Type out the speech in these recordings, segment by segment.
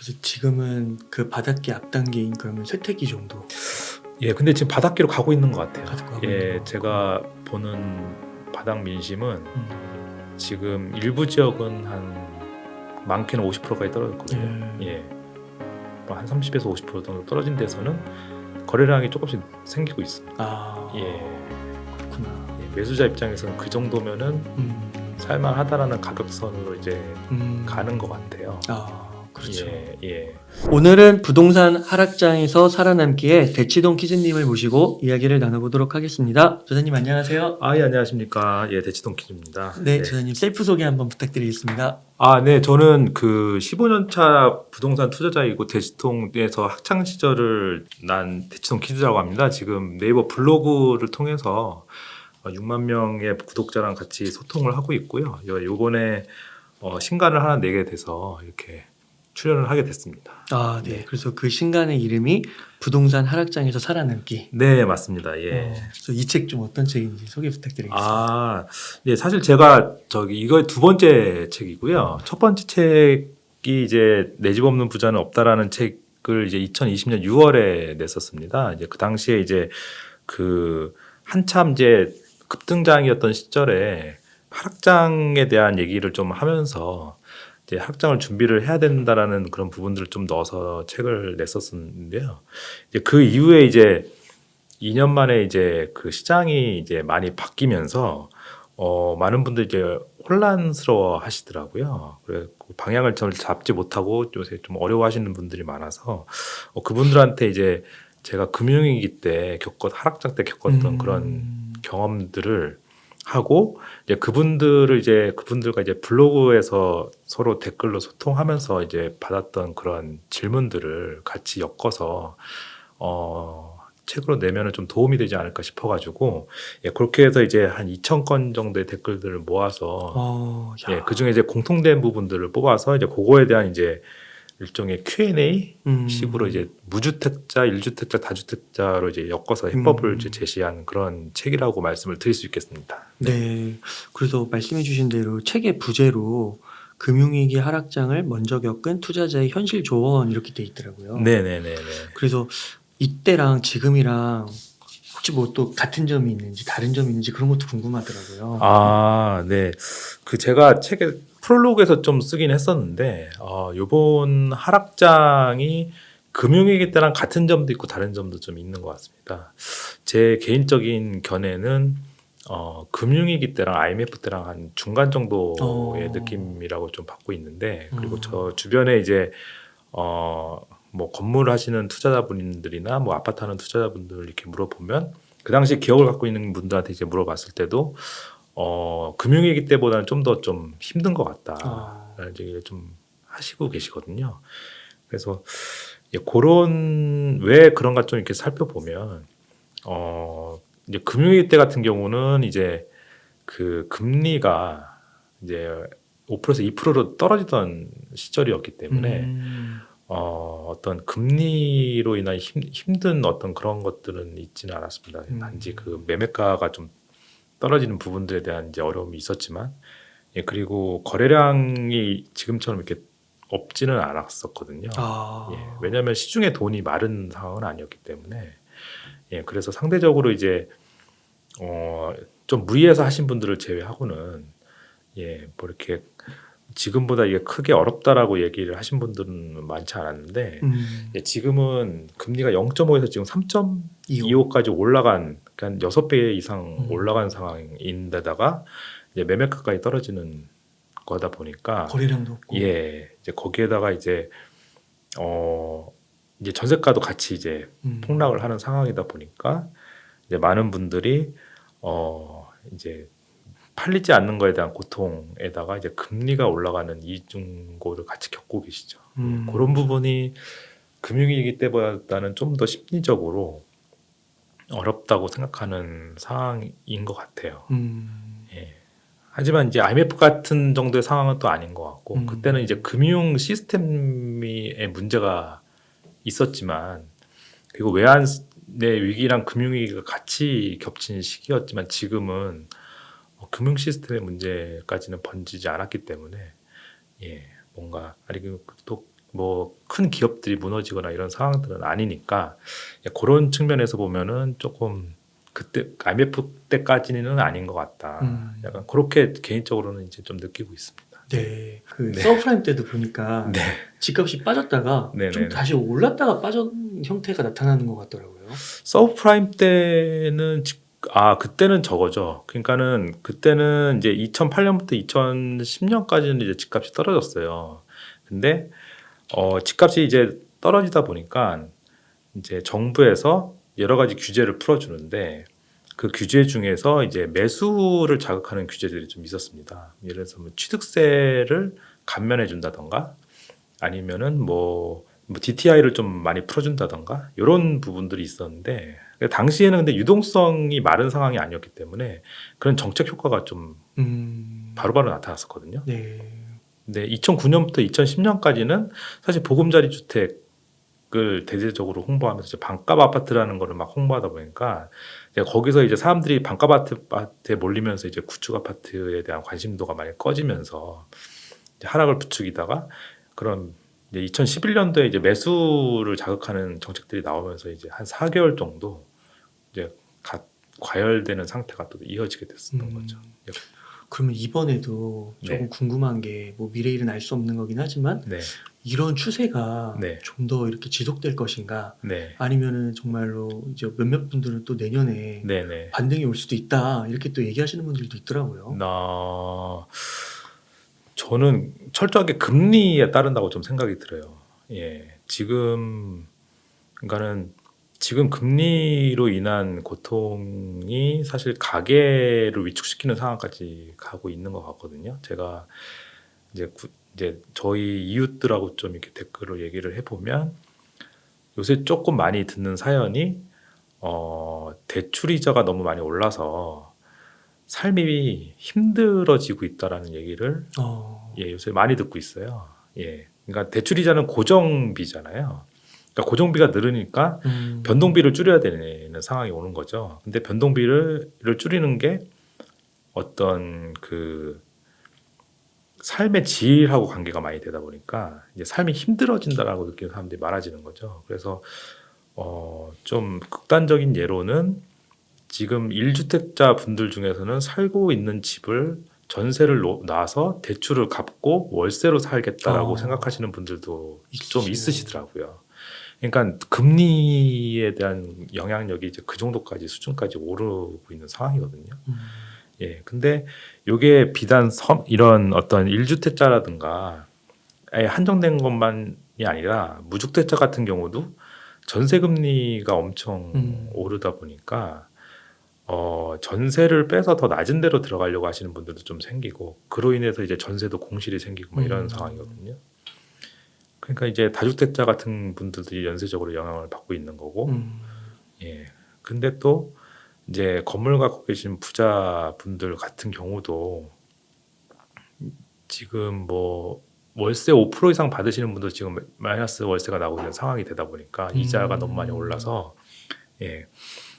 그래서 지금은 그 바닥기 앞단계인 그러면 쇠퇴기 정도 예, 근데 지금 바닥기로 가고 있는 것 같아요. 가고 예, 있는 거. 제가 보는 바닥 민심은 음. 지금 일부 지역은 한 많게는 50%까지 떨어졌거든요. 예, 뭐한 30에서 50% 정도 떨어진 데서는 거래량이 조금씩 생기고 있습니다. 아, 예, 그렇구나. 예, 매수자 입장에서는 그 정도면은 살만하다라는 가격선으로 이제 가는 것 같아요. 아, 그렇죠. 예, 예. 오늘은 부동산 하락장에서 살아남기에 대치동 키즈님을 모시고 이야기를 나눠보도록 하겠습니다. 저자님 안녕하세요. 아, 예, 안녕하십니까. 예, 대치동 키즈입니다. 네, 저자님 셀프 소개 한번 부탁드리겠습니다. 아, 네, 저는 그 15년 차 부동산 투자자이고 대치동에서 학창 시절을 난 대치동 키즈라고 합니다. 지금 네이버 블로그를 통해서 6만 명의 구독자랑 같이 소통을 하고 있고요. 요번에 신간을 하나 내게 돼서 이렇게 출연을 하게 됐습니다. 아, 네. 네. 그래서 그 신간의 이름이 부동산 하락장에서 살아남기. 네, 맞습니다. 예. 그래서 이 책 좀 어떤 책인지 소개 부탁드리겠습니다. 아, 네, 사실 제가 이거 두 번째 책이고요. 첫 번째 책이 이제 내 집 없는 부자는 없다라는 책을 이제 2020년 6월에 냈었습니다. 이제 그 당시에 이제 그 한참 이제 급등장이었던 시절에 하락장에 대한 얘기를 좀 하면서 이제 하락장을 준비를 해야 된다라는 그런 부분들을 좀 넣어서 책을 냈었는데요. 이제 그 이후에 이제 2년 만에 이제 그 시장이 이제 많이 바뀌면서 많은 분들이 이제 혼란스러워 하시더라고요. 그래 방향을 잘 잡지 못하고 요새 좀 어려워하시는 분들이 많아서 그분들한테 이제 제가 금융위기 때 하락장 때 겪었던 그런 경험들을 하고 이제 그분들과 이제 블로그에서 서로 댓글로 소통하면서 이제 받았던 그런 질문들을 같이 엮어서 책으로 내면은 좀 도움이 되지 않을까 싶어가지고 예, 그렇게 해서 이제 한 2,000건 정도의 댓글들을 모아서 예, 그 중에 이제 공통된 부분들을 뽑아서 이제 그거에 대한 이제 일종의 Q&A 식으로 이제 무주택자, 1주택자, 다주택자로 이제 엮어서 해법을 이제 제시한 그런 책이라고 말씀을 드릴 수 있겠습니다. 네. 그래서 말씀해주신 대로 책의 부제로 금융위기 하락장을 먼저 겪은 투자자의 현실 조언 이렇게 돼 있더라고요. 네네네. 그래서 이때랑 지금이랑 혹시 뭐 또 같은 점이 있는지 다른 점이 있는지 그런 것도 궁금하더라고요. 아, 네. 그 제가 책에 프롤로그에서 좀 쓰긴 했었는데 요번 하락장이 금융위기 때랑 같은 점도 있고 다른 점도 좀 있는 것 같습니다. 제 개인적인 견해는 금융위기 때랑 IMF 때랑 한 중간 정도의 느낌이라고 좀 받고 있는데 그리고 저 주변에 이제 뭐 건물 하시는 투자자분들이나 뭐 아파트 하는 투자자분들 이렇게 물어보면 그 당시 기억을 갖고 있는 분들한테 이제 물어봤을 때도 금융위기 때보다는 좀 더 좀 힘든 것 같다라는 얘기를 좀 하시고 계시거든요. 그래서 그런 왜 그런가 좀 이렇게 살펴보면 이제 금융위기 때 같은 경우는 이제 그 금리가 이제 5%에서 2%로 떨어지던 시절이었기 때문에 어떤 금리로 인한 힘든 어떤 그런 것들은 있지는 않았습니다. 단지 그 매매가가 좀 떨어지는 부분들에 대한 이제 어려움이 있었지만, 예, 그리고 거래량이 지금처럼 이렇게 없지는 않았었거든요. 예, 왜냐하면 시중에 돈이 마른 상황은 아니었기 때문에, 예, 그래서 상대적으로 이제 좀 무리해서 하신 분들을 제외하고는, 예, 뭐 이렇게 지금보다 이게 크게 어렵다라고 얘기를 하신 분들은 많지 않았는데 예, 지금은 금리가 0.5에서 지금 3.25까지 올라간 그러니까 6배 이상 올라간 상황인데다가 이제 매매가까지 떨어지는 거다 보니까 거래량도 없고 예, 이제 거기에다가 이제 이제 전세가도 같이 이제 폭락을 하는 상황이다 보니까 이제 많은 분들이 이제 팔리지 않는 거에 대한 고통에다가 이제 금리가 올라가는 이중고를 같이 겪고 계시죠. 그런 부분이 금융위기 때보다는 좀 더 심리적으로 어렵다고 생각하는 상황인 것 같아요. 예. 하지만 이제 IMF 같은 정도의 상황은 또 아닌 것 같고 그때는 이제 금융 시스템의 문제가 있었지만 그리고 외환의 위기랑 금융위기가 같이 겹친 시기였지만 지금은 금융 시스템의 문제까지는 번지지 않았기 때문에 예 뭔가 아니 또 뭐 큰 기업들이 무너지거나 이런 상황들은 아니니까 그런 측면에서 보면은 조금 그때 IMF 때까지는 아닌 것 같다. 약간 그렇게 개인적으로는 이제 좀 느끼고 있습니다. 네. 그 네. 서브프라임 때도 보니까 네, 집값이 빠졌다가 네, 좀 네. 다시 올랐다가 빠진 형태가 나타나는 것 같더라고요. 서브프라임 때는 그때는 저거죠. 그러니까는 그때는 이제 2008년부터 2010년까지는 이제 집값이 떨어졌어요. 근데 집값이 이제 떨어지다 보니까 이제 정부에서 여러 가지 규제를 풀어주는데 그 규제 중에서 이제 매수를 자극하는 규제들이 좀 있었습니다. 예를 들어서 뭐 취득세를 감면해 준다던가 아니면은 뭐 DTI를 좀 많이 풀어준다던가 이런 부분들이 있었는데 당시에는 근데 유동성이 마른 상황이 아니었기 때문에 그런 정책 효과가 좀 바로바로 나타났었거든요. 네. 근데 2009년부터 2010년까지는 사실 보금자리 주택을 대대적으로 홍보하면서 이제 반값 아파트라는 거를 막 홍보하다 보니까 이제 거기서 이제 사람들이 반값 아파트에 몰리면서 이제 구축 아파트에 대한 관심도가 많이 꺼지면서 이제 하락을 부추기다가 그런 이제 2011년도에 이제 매수를 자극하는 정책들이 나오면서 이제 한 4개월 정도 이제 과열되는 상태가 또 이어지게 됐었던 거죠. 그러면 이번에도 조금 네. 궁금한 게 뭐 미래일은 알 수 없는 거긴 하지만 네, 이런 추세가 네. 좀 더 이렇게 지속될 것인가 네, 아니면은 정말로 이제 몇몇 분들은 또 내년에 네, 네. 반등이 올 수도 있다 이렇게 또 얘기하시는 분들도 있더라고요. 저는 철저하게 금리에 따른다고 좀 생각이 들어요. 예, 그러니까는 지금 금리로 인한 고통이 사실 가계를 위축시키는 상황까지 가고 있는 것 같거든요. 제가 이제 저희 이웃들하고 좀 이렇게 댓글로 얘기를 해보면 요새 조금 많이 듣는 사연이 대출이자가 너무 많이 올라서 삶이 힘들어지고 있다라는 얘기를 요새 많이 듣고 있어요. 예, 그러니까 대출이자는 고정비잖아요. 그러니까 고정비가 늘으니까 변동비를 줄여야 되는 상황이 오는 거죠. 근데 변동비를 줄이는 게 어떤 그 삶의 질하고 관계가 많이 되다 보니까 이제 삶이 힘들어진다라고 느끼는 사람들이 많아지는 거죠. 그래서 좀 극단적인 예로는 지금 1주택자 분들 중에서는 살고 있는 집을 전세를 놔서 대출을 갚고 월세로 살겠다라고 생각하시는 분들도 좀 있으시더라고요. 그러니까 금리에 대한 영향력이 이제 그 정도까지 수준까지 오르고 있는 상황이거든요. 예, 근데 요게 비단 이런 어떤 1주택자라든가 아예 한정된 것만이 아니라 무주택자 같은 경우도 전세 금리가 엄청 오르다 보니까 전세를 빼서 더 낮은 데로 들어가려고 하시는 분들도 좀 생기고 그로 인해서 이제 전세도 공실이 생기고 뭐 이런 상황이거든요. 그러니까 이제 다주택자 같은 분들이 연쇄적으로 영향을 받고 있는 거고, 예. 근데 또 이제 건물 갖고 계신 부자 분들 같은 경우도 지금 뭐 월세 5% 이상 받으시는 분도 지금 마이너스 월세가 나오고 있는 상황이 되다 보니까 이자가 너무 많이 올라서 예.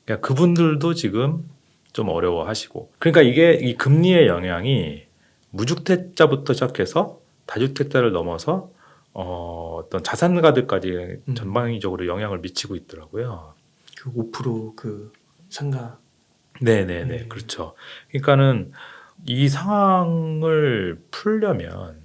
그러니까 그분들도 지금 좀 어려워하시고 그러니까 이게 이 금리의 영향이 무주택자부터 시작해서 다주택자를 넘어서 어떤 자산가들까지 전방위적으로 영향을 미치고 있더라고요. 그 5%그 상가. 네네네, 네. 그렇죠. 그러니까는 이 상황을 풀려면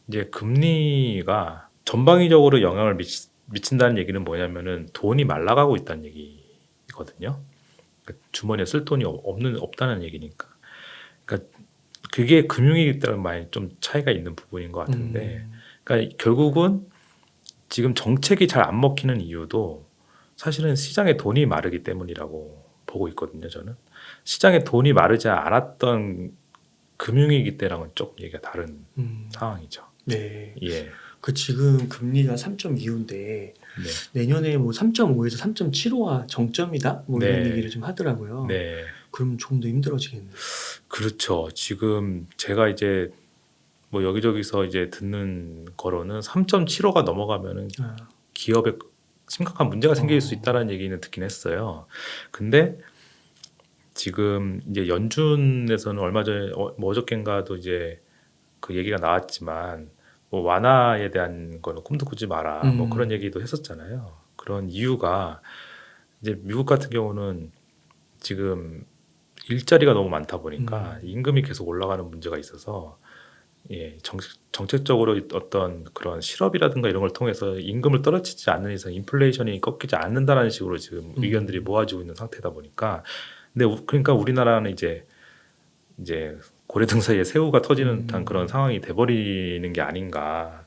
이제 금리가 전방위적으로 영향을 미친다는 얘기는 뭐냐면은 돈이 말라가고 있다는 얘기거든요. 그러니까 주머니에 쓸 돈이 없다는 얘기니까. 그러니까 그게 금융위기 때랑 많이 좀 차이가 있는 부분인 것 같은데, 그러니까 결국은 지금 정책이 잘 안 먹히는 이유도 사실은 시장에 돈이 마르기 때문이라고 보고 있거든요. 저는 시장에 돈이 마르지 않았던 금융위기 때랑은 조금 얘기가 다른 상황이죠. 네. 예. 그 지금 금리가 3.25인데 네. 내년에 뭐 3.5에서 3.75가 정점이다 뭐 이런 네. 얘기를 좀 하더라고요. 네. 그럼 조금 더 힘들어지겠네요. 그렇죠. 지금 제가 이제 뭐 여기저기서 이제 듣는 거로는 3.75가 넘어가면은 기업에 심각한 문제가 생길 수 있다는 얘기는 듣긴 했어요. 근데 지금 이제 연준에서는 얼마 전에 뭐 어저께인가도 이제 그 얘기가 나왔지만 뭐 완화에 대한 거는 꿈도 꾸지 마라. 뭐 그런 음. 얘기도 했었잖아요. 그런 이유가 이제 미국 같은 경우는 지금 일자리가 너무 많다 보니까 임금이 계속 올라가는 문제가 있어서 예, 정책적으로 어떤 그런 실업이라든가 이런 걸 통해서 임금을 떨어지지 않는 이상 인플레이션이 꺾이지 않는다라는 식으로 지금 의견들이 모아지고 있는 상태다 보니까 근데 그러니까 우리나라는 이제 고래등 사이에 새우가 터지는 듯한 그런 상황이 돼버리는 게 아닌가.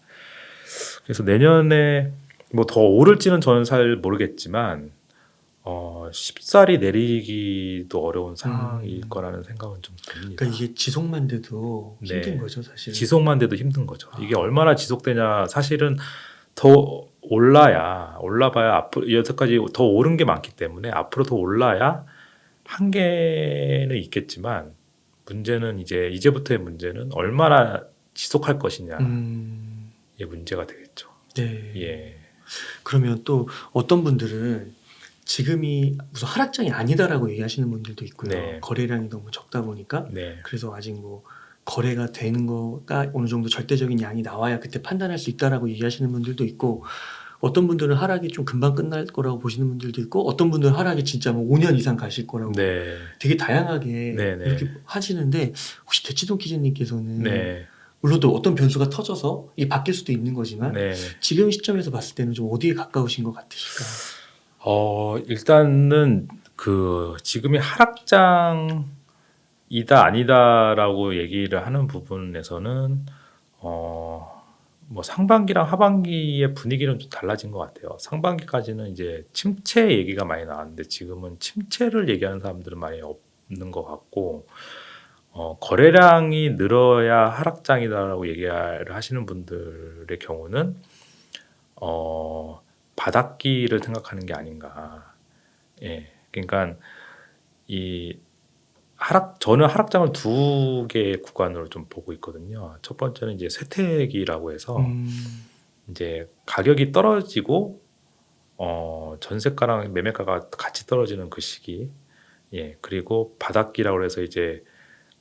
그래서 내년에 뭐 더 오를지는 저는 잘 모르겠지만 쉽사리 내리기도 어려운 상황일 거라는 생각은 좀 듭니다. 그러니까 이게 지속만 돼도 힘든 네. 거죠, 사실. 지속만 돼도 힘든 거죠. 이게 얼마나 지속되냐 사실은 더 올라봐야 앞으로 여태까지 더 오른 게 많기 때문에 앞으로 더 올라야 한계는 있겠지만 문제는 이제부터의 문제는 얼마나 지속할 것이냐의 음. 문제가 되겠죠. 네. 예. 그러면 또 어떤 분들은 지금이 무슨 하락장이 아니다라고 얘기하시는 분들도 있고요. 네. 거래량이 너무 적다 보니까 네. 그래서 아직 뭐 거래가 되는 거가 어느 정도 절대적인 양이 나와야 그때 판단할 수 있다라고 얘기하시는 분들도 있고 어떤 분들은 하락이 좀 금방 끝날 거라고 보시는 분들도 있고 어떤 분들은 하락이 진짜 뭐 5년 이상 가실 거라고 네. 되게 다양하게 네, 네. 이렇게 하시는데 혹시 대치동 기자님께서는 네. 물론 또 어떤 변수가 터져서 이게 바뀔 수도 있는 거지만 네. 지금 시점에서 봤을 때는 좀 어디에 가까우신 것 같으실까요? 일단은 그 지금이 하락장이다 아니다라고 얘기를 하는 부분에서는 뭐 상반기랑 하반기의 분위기는 좀 달라진 것 같아요. 상반기까지는 이제 침체 얘기가 많이 나왔는데 지금은 침체를 얘기하는 사람들은 많이 없는 것 같고 거래량이 늘어야 하락장이다라고 얘기를 하시는 분들의 경우는 바닥기를 생각하는 게 아닌가. 예. 그러니까 저는 하락장을 두 개의 구간으로 좀 보고 있거든요. 첫 번째는 이제 쇠퇴기라고 해서 이제 가격이 떨어지고 전세가랑 매매가가 같이 떨어지는 그 시기. 예. 그리고 바닥기라고 해서 이제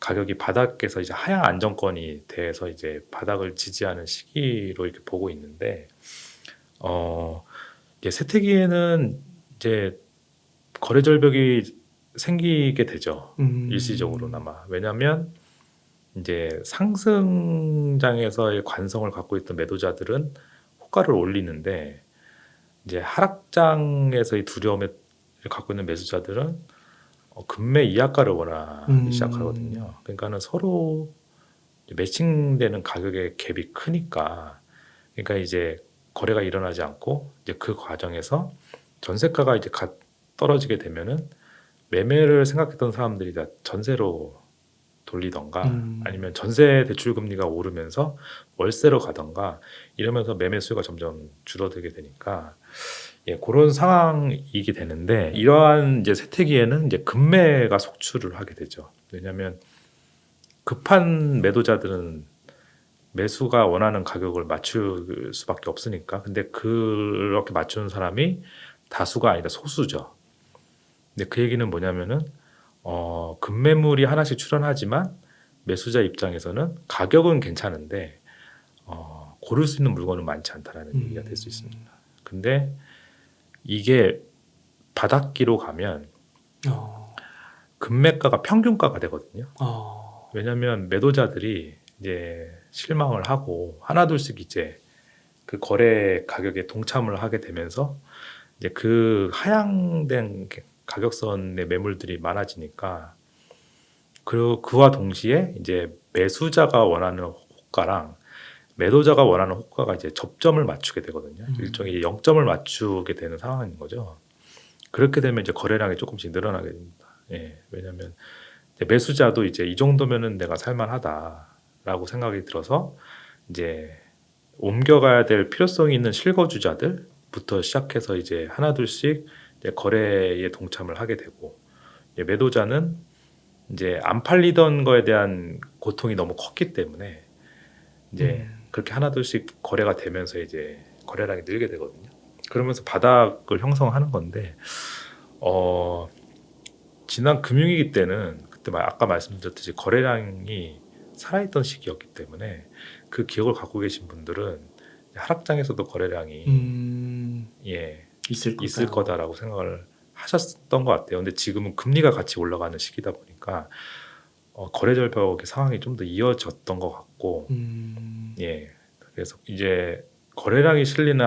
가격이 바닥에서 이제 하향 안정권이 돼서 이제 바닥을 지지하는 시기로 이렇게 보고 있는데 이제 쇠퇴기에는 이제 거래 절벽이 생기게 되죠. 일시적으로나마. 왜냐하면 이제 상승장에서의 관성을 갖고 있던 매도자들은 호가를 올리는데 이제 하락장에서의 두려움을 갖고 있는 매수자들은 금매 이하가를 원하기 시작하거든요. 그러니까는 서로 매칭되는 가격의 갭이 크니까 그러니까 이제 거래가 일어나지 않고 이제 그 과정에서 전세가가 이제 떨어지게 되면은 매매를 생각했던 사람들이 다 전세로 돌리던가 아니면 전세 대출 금리가 오르면서 월세로 가던가 이러면서 매매 수요가 점점 줄어들게 되니까 예, 그런 상황이게 되는데 이러한 이제 쇠퇴기에는 이제 급매가 속출을 하게 되죠. 왜냐하면 급한 매도자들은 매수가 원하는 가격을 맞출 수밖에 없으니까. 근데 그렇게 맞추는 사람이 다수가 아니라 소수죠. 근데 그 얘기는 뭐냐면은 급매물이 하나씩 출현하지만 매수자 입장에서는 가격은 괜찮은데 고를 수 있는 물건은 많지 않다라는 얘기가 될 수 있습니다. 근데 이게 바닥기로 가면 급매가가 평균가가 되거든요. 왜냐하면 매도자들이 이제 실망을 하고 하나둘씩 이제 그 거래 가격에 동참을 하게 되면서 이제 그 하향된 가격선의 매물들이 많아지니까 그와 동시에 이제 매수자가 원하는 호가랑 매도자가 원하는 호가가 이제 접점을 맞추게 되거든요. 일종의 0점을 맞추게 되는 상황인 거죠. 그렇게 되면 이제 거래량이 조금씩 늘어나게 됩니다. 예, 왜냐하면 매수자도 이제 이 정도면은 내가 살만하다라고 생각이 들어서 이제 옮겨가야 될 필요성이 있는 실거주자들부터 시작해서 이제 하나둘씩 이제 거래에 동참을 하게 되고 매도자는 이제 안 팔리던 거에 대한 고통이 너무 컸기 때문에 이제 그렇게 하나둘씩 거래가 되면서 이제 거래량이 늘게 되거든요. 그러면서 바닥을 형성하는 건데 지난 금융위기 때는 그때 아까 말씀드렸듯이 거래량이 살아있던 시기였기 때문에 그 기억을 갖고 계신 분들은 하락장에서도 거래량이 예, 있을 거다라고 생각을 하셨던 것 같아요. 근데 지금은 금리가 같이 올라가는 시기다 보니까 거래 절벽의 상황이 좀 더 이어졌던 것 같고, 예, 그래서 이제 거래량이 실리는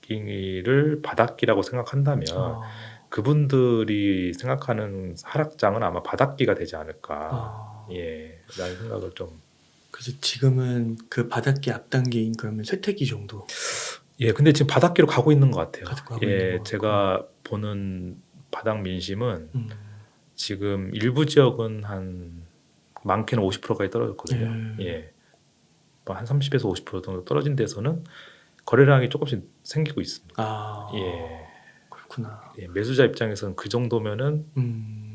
하락기를 바닥기라고 생각한다면 그분들이 생각하는 하락장은 아마 바닥기가 되지 않을까, 예, 라는 생각을 좀. 그래서 지금은 그 바닥기 앞단계인 그러면 쇠퇴기 정도. 예, 근데 지금 바닥기로 가고 있는 것 같아요. 가고 예, 있는 것 제가 보는 바닥 민심은 음. 지금 일부 지역은 한 많게는 50%까지 떨어졌거든요. 예, 뭐한 30에서 50% 정도 떨어진 데서는 거래량이 조금씩 생기고 있습니다. 예, 그렇구나. 예, 매수자 입장에서는 그 정도면은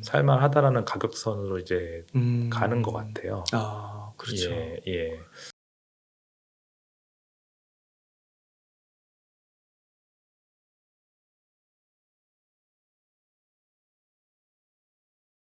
살만하다라는 가격선으로 이제 가는 것 같아요. 그렇죠. 예, 예.